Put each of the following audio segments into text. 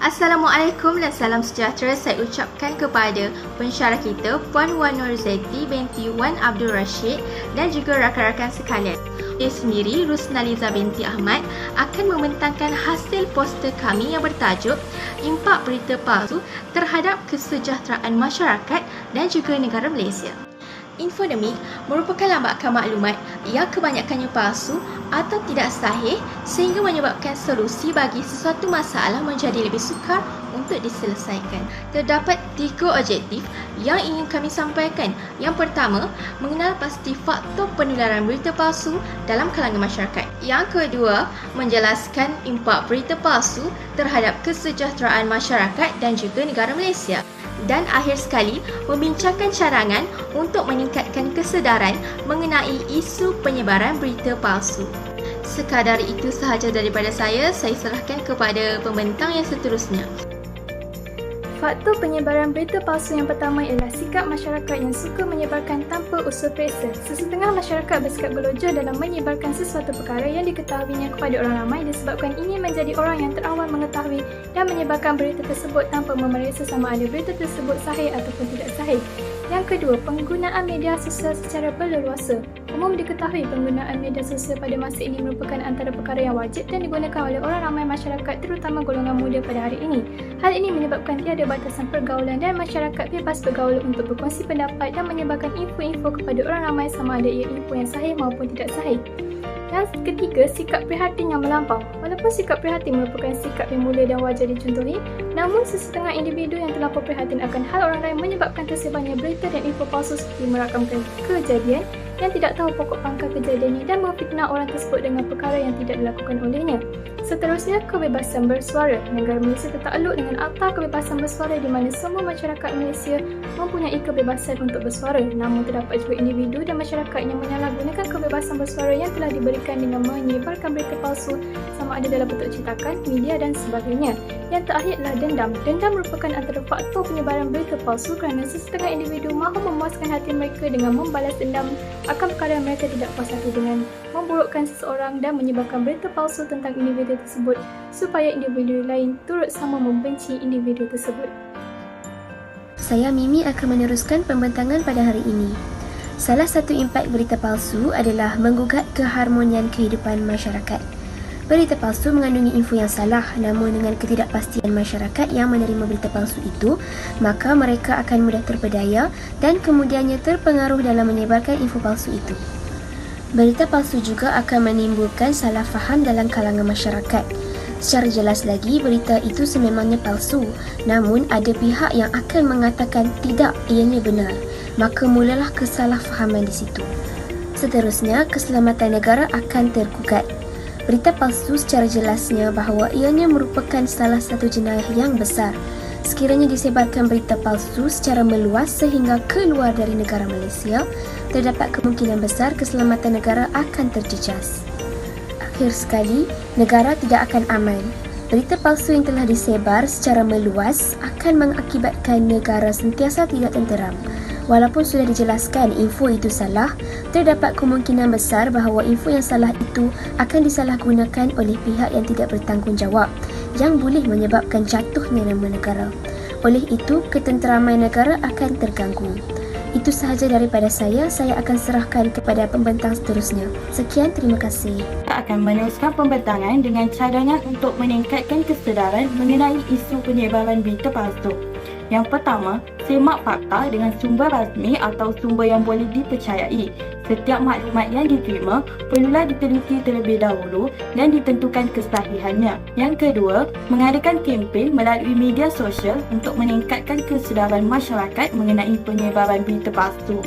Assalamualaikum dan salam sejahtera saya ucapkan kepada pensyarah kita Puan Wan Nurzeti binti Wan Abdul Rashid dan juga rakan-rakan sekalian. Saya sendiri, Rusnaliza binti Ahmad, akan membentangkan hasil poster kami yang bertajuk Impak Berita Palsu terhadap Kesejahteraan Masyarakat dan juga Negara Malaysia. Infodemik merupakan lambakan maklumat yang kebanyakannya palsu atau tidak sahih sehingga menyebabkan solusi bagi sesuatu masalah menjadi lebih sukar untuk diselesaikan. Terdapat 3 objektif yang ingin kami sampaikan. Yang pertama, mengenal pasti faktor penularan berita palsu dalam kalangan masyarakat. Yang kedua, menjelaskan impak berita palsu terhadap kesejahteraan masyarakat dan juga negara Malaysia. Dan akhir sekali, membincangkan cadangan untuk meningkatkan kesedaran mengenai isu penyebaran berita palsu. Sekadar itu sahaja daripada saya serahkan kepada pembentang yang seterusnya. Faktor penyebaran berita palsu yang pertama ialah sikap masyarakat yang suka menyebarkan tanpa usul periksa. Sesetengah masyarakat bersikap gelojoh dalam menyebarkan sesuatu perkara yang diketahuinya kepada orang ramai disebabkan ingin menjadi orang yang terawal mengetahui dan menyebarkan berita tersebut tanpa memeriksa sama ada berita tersebut sahih ataupun tidak sahih. Yang kedua, penggunaan media sosial secara berleluasa. Umum diketahui penggunaan media sosial pada masa ini merupakan antara perkara yang wajib dan digunakan oleh orang ramai masyarakat terutama golongan muda pada hari ini. Hal ini menyebabkan tiada batasan pergaulan dan masyarakat bebas bergaul untuk berkongsi pendapat dan menyebarkan info-info kepada orang ramai sama ada ia info yang sahih maupun tidak sahih. Yang ketiga, sikap prihatin yang melampau. Walaupun sikap prihatin merupakan sikap yang mulia dan wajar dicontohi, namun sesetengah individu yang terlampau prihatin akan hal orang lain menyebabkan tersebarnya berita dan info palsu seperti merakamkan kejadian yang tidak tahu pokok pangkal kejadiannya dan memfitnah orang tersebut dengan perkara yang tidak dilakukan olehnya. Seterusnya, kebebasan bersuara. Negara Malaysia tertakluk dengan Akta Kebebasan Bersuara di mana semua masyarakat Malaysia mempunyai kebebasan untuk bersuara. Namun terdapat juga individu dan masyarakat yang menyalahgunakan kebebasan bersuara yang telah diberikan dengan menyebarkan berita palsu sama ada dalam bentuk cetakan, media dan sebagainya. Yang terakhir adalah dendam. Dendam merupakan antara faktor penyebaran berita palsu kerana sesetengah individu mahu memuaskan hati mereka dengan membalas dendam akan perkara mereka tidak puas hati dengan memburukkan seseorang dan menyebarkan berita palsu tentang individu tersebut supaya individu lain turut sama membenci individu tersebut. Saya Mimi akan meneruskan pembentangan pada hari ini. Salah satu impak berita palsu adalah menggugat keharmonian kehidupan masyarakat. Berita palsu mengandungi info yang salah, namun dengan ketidakpastian masyarakat yang menerima berita palsu itu, maka mereka akan mudah terpedaya dan kemudiannya terpengaruh dalam menyebarkan info palsu itu. Berita palsu juga akan menimbulkan salah faham dalam kalangan masyarakat. Secara jelas lagi, berita itu sememangnya palsu, namun ada pihak yang akan mengatakan tidak, ianya benar. Maka mulalah kesalahfahaman di situ. Seterusnya, keselamatan negara akan tergugat. Berita palsu secara jelasnya bahawa ianya merupakan salah satu jenayah yang besar. Sekiranya disebarkan berita palsu secara meluas sehingga keluar dari negara Malaysia, terdapat kemungkinan besar keselamatan negara akan terjejas. Akhir sekali, negara tidak akan aman. Berita palsu yang telah disebar secara meluas akan mengakibatkan negara sentiasa tidak tenteram. Walaupun sudah dijelaskan info itu salah, terdapat kemungkinan besar bahawa info yang salah itu akan disalahgunakan oleh pihak yang tidak bertanggungjawab yang boleh menyebabkan jatuhnya nama negara. Oleh itu, ketenteraman negara akan terganggu. Itu sahaja daripada saya akan serahkan kepada pembentang seterusnya. Sekian, terima kasih. Kita akan meneruskan pembentangan dengan cadangan untuk meningkatkan kesedaran mengenai isu penyebaran berita palsu. Yang pertama, semak fakta dengan sumber rasmi atau sumber yang boleh dipercayai. Setiap maklumat yang diterima perlulah diteliti terlebih dahulu dan ditentukan kesahihannya. Yang kedua, mengadakan kempen melalui media sosial untuk meningkatkan kesedaran masyarakat mengenai penyebaran berita palsu.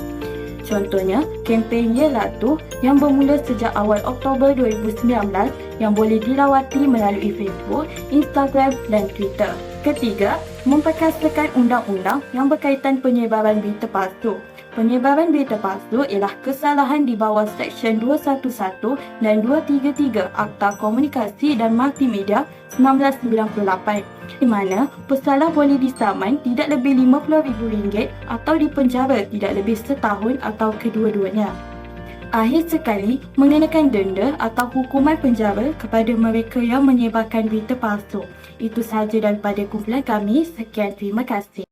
Contohnya, kempen Yelah Tu yang bermula sejak awal Oktober 2019 yang boleh dilawati melalui Facebook, Instagram dan Twitter. Ketiga, memperkasakan undang-undang yang berkaitan penyebaran berita palsu. Penyebaran berita palsu ialah kesalahan di bawah Seksyen 211 dan 233 Akta Komunikasi dan Multimedia 1998, di mana pesalah boleh disaman tidak lebih RM50,000 atau dipenjara tidak lebih setahun atau kedua-duanya. Akhir sekali, mengenakan denda atau hukuman penjara kepada mereka yang menyebarkan berita palsu. Itu sahaja daripada kumpulan kami. Sekian, terima kasih.